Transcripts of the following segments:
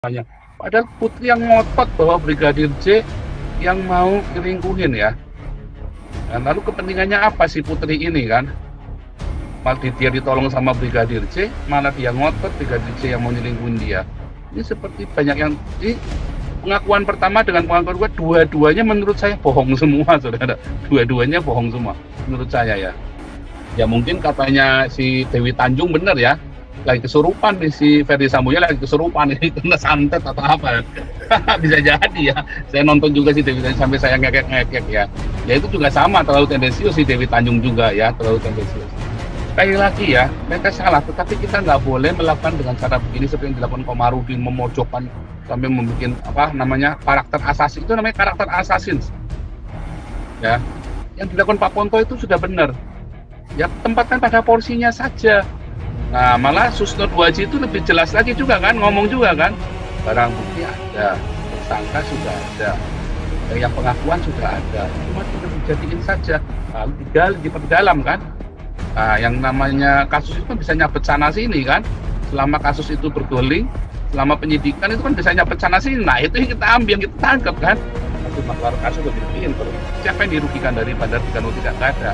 Banyak. Padahal Putri yang ngotot bahwa Brigadir J yang mau ngelingkuhin ya. Dan lalu kepentingannya apa sih Putri ini kan? Malah dia ditolong sama Brigadir J, malah dia ngotot Brigadir J yang mau nyelingkuhin dia. Ini seperti banyak yang ini pengakuan pertama dengan pengakuan kedua, dua-duanya menurut saya bohong semua, saudara. Dua-duanya bohong semua, menurut saya ya. Ya mungkin katanya si Dewi Tanjung bener ya, lagi kesurupan nih si Ferdi Sambonya lagi kesurupan ini kena santet atau apa. Bisa jadi ya, saya nonton juga si Dewi Tanjung sampai saya ngekek-ngekek ya. Ya itu juga sama, terlalu tendensius si Dewi Tanjung juga ya, terlalu tendensius. Sekali lagi ya, mereka salah, tetapi kita nggak boleh melakukan dengan cara begini seperti yang dilakukan Komarudin, memojokkan sampai membuat apa namanya karakter assassin, itu namanya karakter assassin ya. Yang dilakukan Pak Ponto itu sudah benar ya, tempatkan pada porsinya saja. Nah malah Susno 2J itu lebih jelas lagi juga kan, ngomong juga kan, barang bukti ada, tersangka sudah ada, yang pengakuan sudah ada, cuma tidak dijadiin saja, lalu tinggal diperdalam kan. Nah yang namanya kasus itu kan bisa nyabet sana sini kan, selama kasus itu berguling, selama penyidikan itu kan bisa nyabet sana sini. Nah itu yang kita ambil, yang kita tangkap kan. Tapi maklar kasus lebih pintar. Siapa yang dirugikan dari Bandar 303? Nggak ada.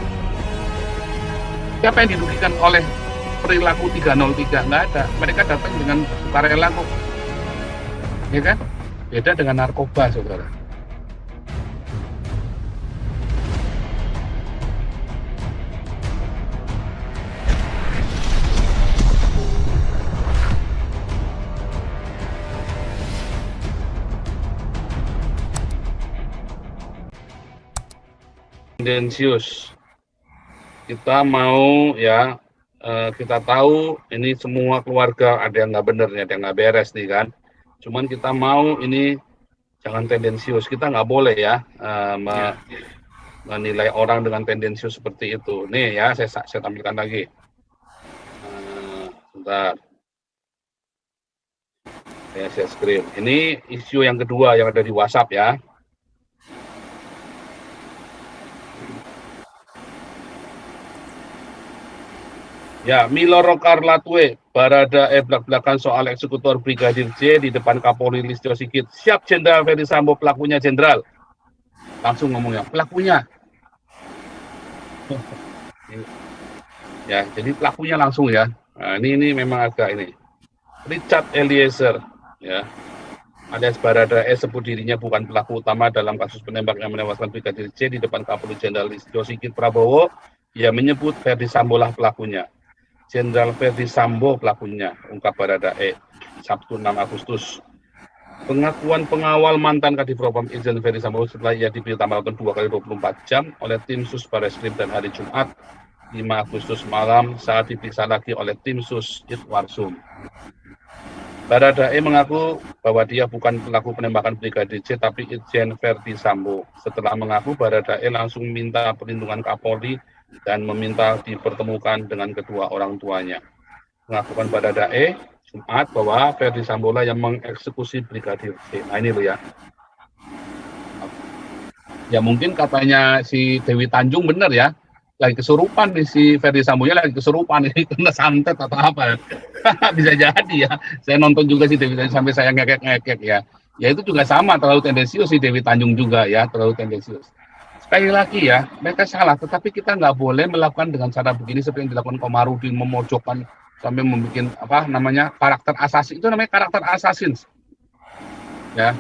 Siapa yang dirugikan oleh perilaku 303? Nggak ada. Mereka datang dengan sukarela kok, ya kan? Beda dengan narkoba, saudara. Tendensius. Kita mau ya, kita tahu ini semua keluarga ada yang nggak bener, ada yang nggak beres nih kan. Cuman kita mau ini jangan tendensius. Kita nggak boleh ya menilai orang dengan tendensius seperti itu. Nih ya, saya tampilkan lagi. Sebentar. Ya, saya screen. Ini isu yang kedua yang ada di WhatsApp ya. Ya, Miloro Karlatwe, Baradae belak-belakan soal eksekutor Brigadir J di depan Kapolri Listio Sigit. Siap Jenderal Ferdi Sambo, pelakunya Jenderal. Langsung ngomongnya, pelakunya. Ya, jadi pelakunya langsung ya. Nah, ini memang agak ini. Richard Eliezer, ya, alias Baradae sebut dirinya bukan pelaku utama dalam kasus penembak yang menewaskan Brigadir J di depan Kapolri Jenderal Listio Sigit Prabowo. Ia menyebut Ferdi Sambo lah pelakunya. Jenderal Ferdi Sambo pelakunya, ungkap Baradae Sabtu 6 Agustus. Pengakuan pengawal mantan Kadif Propam Irjen Ferdi Sambo setelah ia diberi tambahan 2 kali 24 jam oleh tim Sus Barreskrim dan hari Jumat 5 Agustus malam saat diperiksa lagi oleh tim Sus Itwarsum. Baradae mengaku bahwa dia bukan pelaku penembakan Brigadir J tapi Irjen Ferdi Sambo. Setelah mengaku, Baradae langsung minta perlindungan Kapolri dan meminta dipertemukan dengan kedua orang tuanya. Mengakukan Baradae Jumat bahwa Ferdi Sambo lah yang mengeksekusi Brigadir J. Nah ini loh ya. Ya mungkin katanya si Dewi Tanjung bener ya, lagi kesurupan nih si Ferdi Sambonya lagi kesurupan ini kena santet atau apa. Bisa jadi ya. Saya nonton juga si Dewi Tanjung sampai saya ngekek-ngekek ya. Ya itu juga sama, terlalu tendensius si Dewi Tanjung juga ya, terlalu tendensius. Sekali lagi ya, mereka salah, tetapi kita nggak boleh melakukan dengan cara begini seperti yang dilakukan Komarudin, memojokkan sampai membuat apa namanya karakter assassin, itu namanya karakter assassin ya.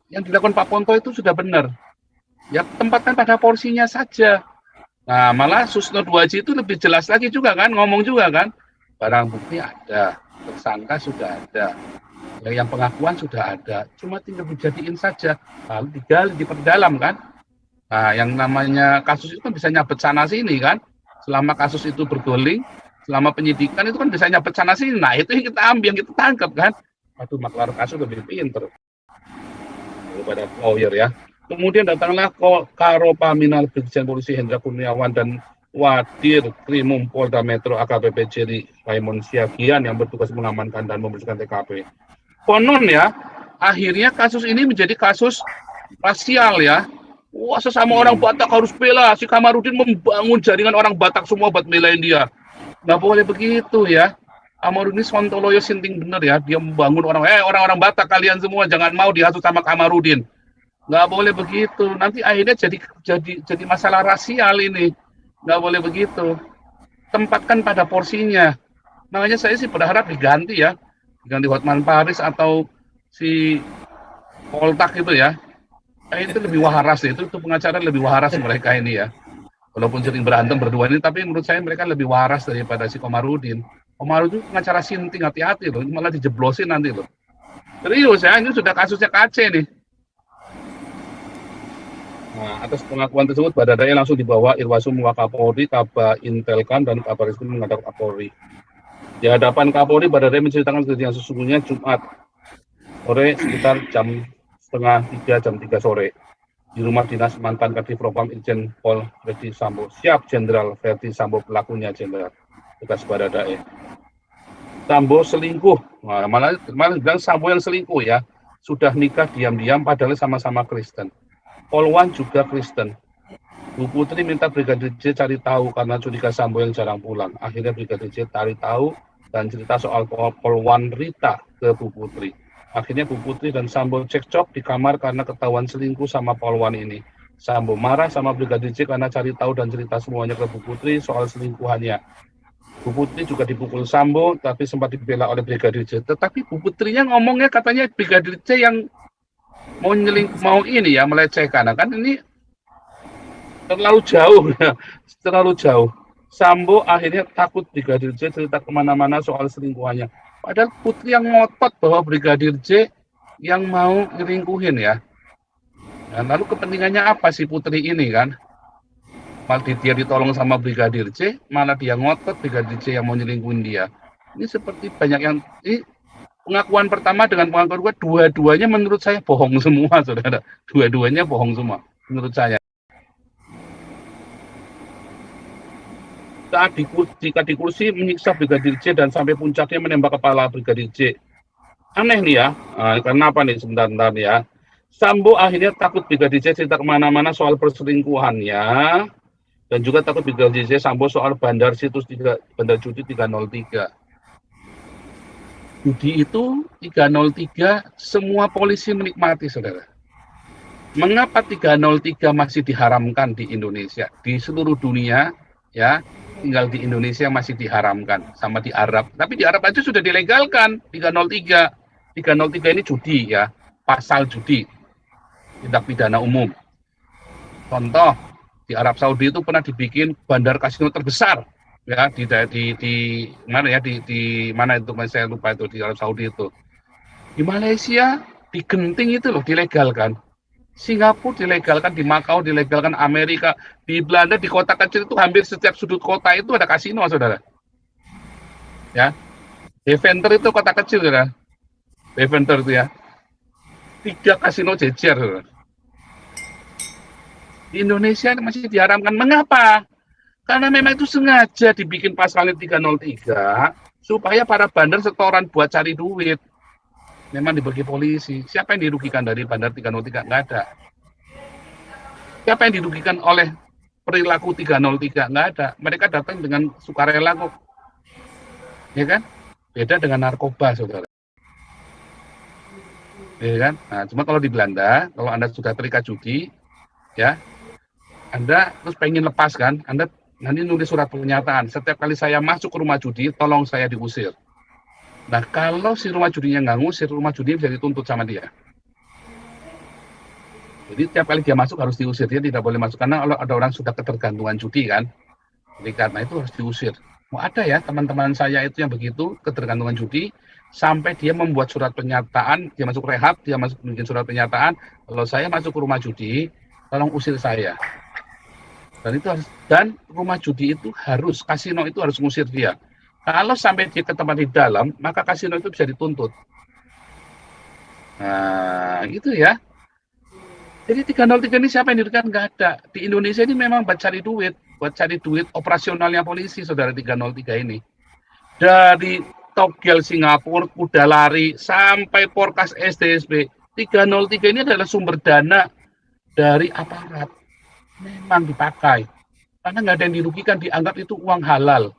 Yang dilakukan Pak Ponto itu sudah benar ya, tempatkan pada porsinya saja. Nah malah Susno 2J itu lebih jelas lagi juga kan, ngomong juga kan, barang bukti ada, tersangka sudah ada, yang pengakuan sudah ada, cuma tinggal dijadiin saja, lalu tinggal diperdalam kan. Nah, yang namanya kasus itu kan bisa nyabet sana sini kan, selama kasus itu berguling, selama penyidikan itu kan bisa nyabet sana sini. Nah itu yang kita ambil, yang kita tangkap kan. Aduh, maklar kasus lebih pinter daripada lawyer ya. Kemudian datanglah Karopaminal Brigjen Polisi Hendra Kurniawan dan Wadir Krimum Polda Metro AKBP Jerry Raymond Siagian yang bertugas mengamankan dan membersihkan TKP. Konon ya, akhirnya kasus ini menjadi kasus rasial ya. Wah, sesama orang Batak harus bela. Si Kamarudin membangun jaringan orang Batak semua buat belain dia. Nggak boleh begitu ya. Kamarudin sontoloyo sinting bener ya, dia membangun orang-orang Batak kalian semua jangan mau dihasut sama Kamarudin. Nggak boleh begitu. Nanti akhirnya jadi masalah rasial ini. Nggak boleh begitu. Tempatkan pada porsinya. Makanya saya sih berharap diganti ya, diganti Hotman Paris atau si Poltak itu ya. Itu lebih waras itu pengacara lebih waras mereka ini ya. Walaupun sering berantem berdua ini, tapi menurut saya mereka lebih waras daripada si Komarudin. Komarudin pengacara sinting, hati-hati loh, malah dijeblosin nanti loh. Serius ya, ini sudah kasusnya KC nih. Nah, atas pengakuan tersebut, Baradae langsung dibawa Irwasum Wakapolri, Kaba Intelkam, dan Kabar Reskrim menghadap Kapolri. Di hadapan Kapolri, Baradae menceritakan kejadian sesungguhnya Jumat sore sekitar jam setengah 3, jam 3 sore. Di rumah dinas mantan Kadif Propam Irjen Pol Verdi Sambo. Siap Jenderal Verdi Sambo pelakunya Jenderal. Tugas Baradae. Sambo selingkuh. Nah, malah bilang Sambo yang selingkuh ya. Sudah nikah diam-diam padahal sama-sama Kristen. Polwan juga Kristen. Bu Putri minta Brigadir J cari tahu karena curiga Sambo yang jarang pulang. Akhirnya Brigadir J cari tahu dan cerita soal Polwan Rita ke Bu Putri. Akhirnya Bu Putri dan Sambo cekcok di kamar karena ketahuan selingkuh sama Polwan ini. Sambo marah sama Brigadir J karena cari tahu dan cerita semuanya ke Bu Putri soal selingkuhannya. Bu Putri juga dipukul Sambo, tapi sempat dibela oleh Brigadir J. Tetapi Bu Putrinya ngomongnya katanya Brigadir J yang mau ini ya melecehkan. Nah, kan ini terlalu jauh ya, terlalu jauh. Sambo akhirnya takut Brigadir J cerita kemana-mana soal selingkuhannya. Padahal Putri yang ngotot bahwa Brigadir J yang mau ngelingkuhin ya. Dan lalu kepentingannya apa si Putri ini kan? Malah dia ditolong sama Brigadir J, malah dia ngotot Brigadir J yang mau nyelingkuhin dia. Ini seperti banyak yang ini pengakuan pertama dengan pengakuan kedua, dua-duanya menurut saya bohong semua, saudara. Dua-duanya bohong semua, menurut saya. Saat di kursi menyiksa Brigadir J dan sampai puncaknya menembak kepala Brigadir J. Aneh nih ya, karena apa nih sebentar ya. Sambo akhirnya takut Brigadir J cerita kemana-mana soal perselingkuhannya, dan juga takut Brigadir J Sambo soal bandar situs bandar judi 303. Judi itu 303 semua polisi menikmati, saudara. Mengapa 303 masih diharamkan di Indonesia? Di seluruh dunia ya, tinggal di Indonesia masih diharamkan sama di Arab. Tapi di Arab aja sudah dilegalkan 303. 303 ini judi ya, pasal judi, tindak pidana umum. Contoh, di Arab Saudi itu pernah dibikin bandar kasino terbesar ya di mana ya di mana itu saya lupa itu di Arab Saudi itu. Di Malaysia, di Genting itu loh dilegalkan. Singapura dilegalkan, di Makau dilegalkan, Amerika, di Belanda, di kota kecil itu hampir setiap sudut kota itu ada kasino, saudara. Ya, Deventer itu kota kecil, saudara. Deventer itu ya, 3 kasino jejer, saudara. Di Indonesia masih diharamkan. Mengapa? Karena memang itu sengaja dibikin pasalnya 303 supaya para bandar setoran buat cari duit. Memang dibagi polisi. Siapa yang dirugikan dari bandar 303? Nggak ada. Siapa yang dirugikan oleh perilaku 303? Nggak ada. Mereka datang dengan sukarela kok. Ya kan? Beda dengan narkoba, saudara. Ya kan? Nah, cuma kalau di Belanda, kalau Anda sudah terikat judi, ya, Anda terus pengen lepas kan, Anda nanti nulis surat pernyataan. Setiap kali saya masuk ke rumah judi, tolong saya diusir. Nah, kalau si rumah judinya nggak ngusir, rumah judi bisa dituntut sama dia. Jadi tiap kali dia masuk harus diusir, dia tidak boleh masuk karena kalau ada orang sudah ketergantungan judi kan, jadi karena itu harus diusir. Mau ada ya teman-teman saya itu yang begitu ketergantungan judi sampai dia membuat surat pernyataan, dia masuk rehab, dia masuk bikin surat pernyataan, kalau saya masuk ke rumah judi, tolong usir saya. Dan itu harus, dan rumah judi itu harus, kasino itu harus ngusir dia. Kalau sampai dia ke tempat di dalam, maka kasino itu bisa dituntut. Nah, gitu ya. Jadi 303 ini siapa yang dirugikan? Nggak ada. Di Indonesia ini memang buat cari duit operasionalnya polisi, saudara 303 ini. Dari Togel Singapura, Kuda Lari, sampai Porkas SDSB, 303 ini adalah sumber dana dari aparat. Memang dipakai. Karena nggak ada yang dirugikan, dianggap itu uang halal.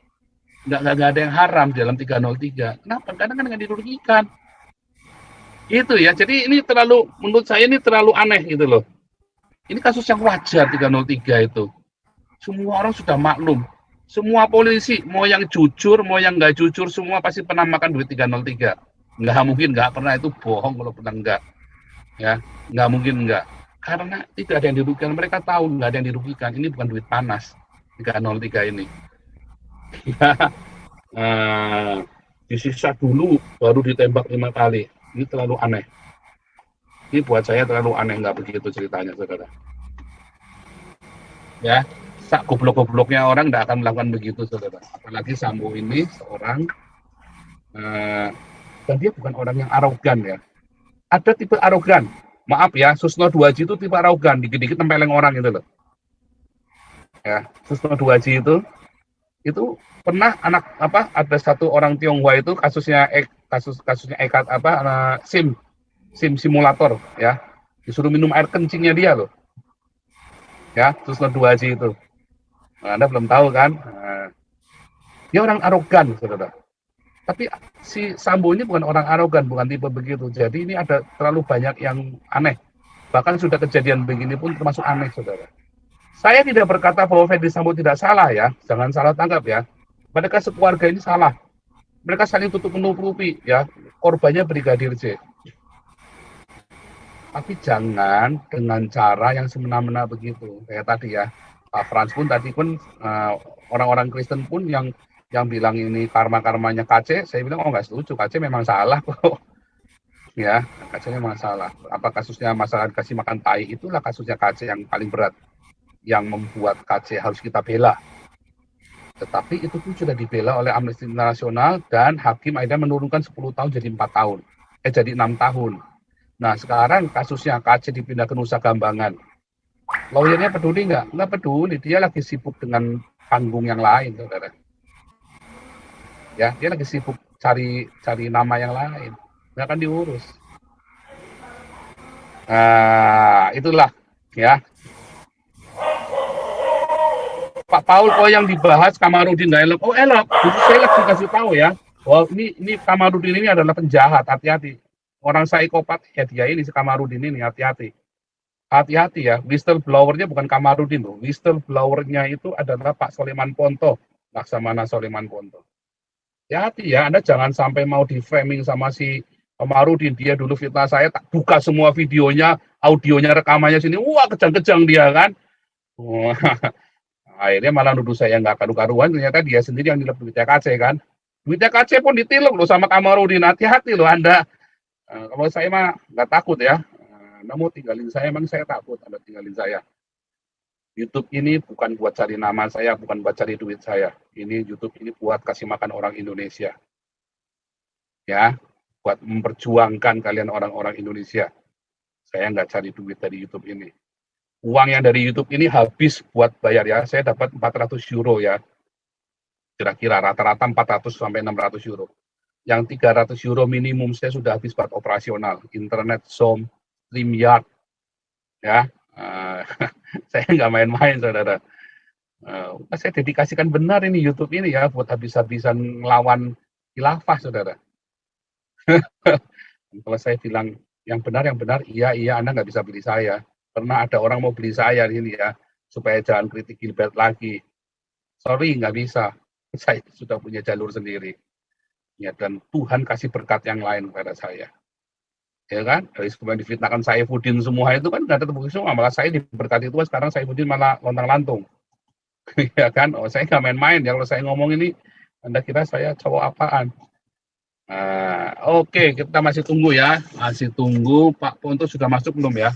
nggak ada yang haram di dalam 303. Kenapa? Karena kan nggak dirugikan. Itu ya. Jadi ini terlalu, menurut saya ini terlalu aneh gitu loh. Ini kasus yang wajar 303 itu. Semua orang sudah maklum. Semua polisi, mau yang jujur, mau yang nggak jujur, semua pasti pernah makan duit 303. Nggak mungkin nggak pernah, itu bohong kalau pernah nggak. Ya, nggak mungkin nggak. Karena tidak ada yang dirugikan. Mereka tahu nggak ada yang dirugikan. Ini bukan duit panas 303 ini. Disisa dulu, baru ditembak 5 kali. Ini terlalu aneh. Ini buat saya terlalu aneh, nggak begitu ceritanya, saudara. Ya, sak goblok-gobloknya orang nggak akan melakukan begitu, saudara. Apalagi Sambo ini seorang, dan dia bukan orang yang arogan ya. Ada tipe arogan. Maaf ya, Susno 2G itu tipe arogan, dikit-dikit tempeleng orang gitu loh. Ya, Susno 2G itu pernah ada satu orang Tionghoa itu kasusnya Eka SIM simulator ya, disuruh minum air kencingnya dia loh ya, Susno 2G itu. Nah, Anda belum tahu kan? Dia orang arogan, saudara. Tapi si Sambo ini bukan orang arogan, bukan tipe begitu. Jadi ini ada terlalu banyak yang aneh. Bahkan sudah kejadian begini pun termasuk aneh, saudara. Saya tidak berkata bahwa Ferdi Sambo tidak salah ya, jangan salah tangkap ya. Mereka sekeluarga ini salah. Mereka saling tutup menutupi ya. Korbannya Brigadir J. Tapi jangan dengan cara yang semena-mena begitu. Kayak tadi ya, Pak Frans pun tadi pun orang-orang Kristen pun yang bilang ini karma-karmanya KC, saya bilang nggak setuju, KC memang salah kok. Ya, KC memang salah. Apa kasusnya masalah kasih makan tai, itulah kasusnya KC yang paling berat, yang membuat KC harus kita bela. Tetapi itu pun sudah dibela oleh Amnesty International dan hakim akhirnya menurunkan 10 tahun jadi 4 tahun. Jadi 6 tahun. Nah, sekarang kasusnya KC dipindah ke Nusa Kambangan. Lawyernya peduli nggak? Nggak peduli, dia lagi sibuk dengan panggung yang lain, saudara. Ya, dia lagi sibuk cari nama yang lain, nggak akan diurus. Itulah ya. Pak Paul, yang dibahas Kamarudin nggak elok. Oh elok, justru saya lagi kasih tahu ya. Wah, ini Kamarudin ini adalah penjahat, hati-hati. Orang psikopat ya dia ini, si Kamarudin ini, hati-hati. Hati-hati ya, whistleblower-nya bukan Kamarudin loh. Whistleblower-nya itu adalah Pak Soleman Ponto, Laksamana Soleman Ponto. Hati-hati ya, Anda jangan sampai mau di-framing sama si Kamarudin. Dia dulu fitnah saya, tak buka semua videonya, audionya, rekamannya sini. Wah, kejang-kejang dia kan. Akhirnya malah nuduh saya nggak karu-karuan, ternyata dia sendiri yang nilep duitnya KC kan. Duitnya KC pun ditilep loh sama Kamarudin. Hati-hati loh Anda. Kalau saya mah nggak takut ya. Anda mau tinggalin saya, emang saya takut Anda tinggalin saya. YouTube ini bukan buat cari nama saya, bukan buat cari duit saya. Ini YouTube ini buat kasih makan orang Indonesia. Ya, buat memperjuangkan kalian orang-orang Indonesia. Saya nggak cari duit dari YouTube ini. Uang yang dari YouTube ini habis buat bayar ya. Saya dapat 400 euro ya. Kira-kira rata-rata 400 sampai 600 euro. Yang 300 euro minimum saya sudah habis buat operasional. Internet, Zoom, StreamYard. Ya, saya nggak main-main, saudara. Saya dedikasikan benar ini YouTube ini ya, buat habis-habisan ngelawan khilafah, saudara. Kalau saya bilang yang benar, iya, Anda nggak bisa beli saya. Pernah ada orang mau beli saya di sini ya, supaya jangan kritik Gilbert lagi. Sorry, nggak bisa. Saya sudah punya jalur sendiri. Ya, dan Tuhan kasih berkat yang lain kepada saya. Ya kan, dari sebelum difitnahkan Saifuddin semua itu kan nggak terbuka semua, malah saya diberkati Tuhan, sekarang Saifuddin malah lontang-lantung. Ya kan, saya nggak main-main ya, kalau saya ngomong ini, Anda kira saya cowok apaan? Oke, kita masih tunggu ya, masih tunggu. Pak Ponto sudah masuk belum ya?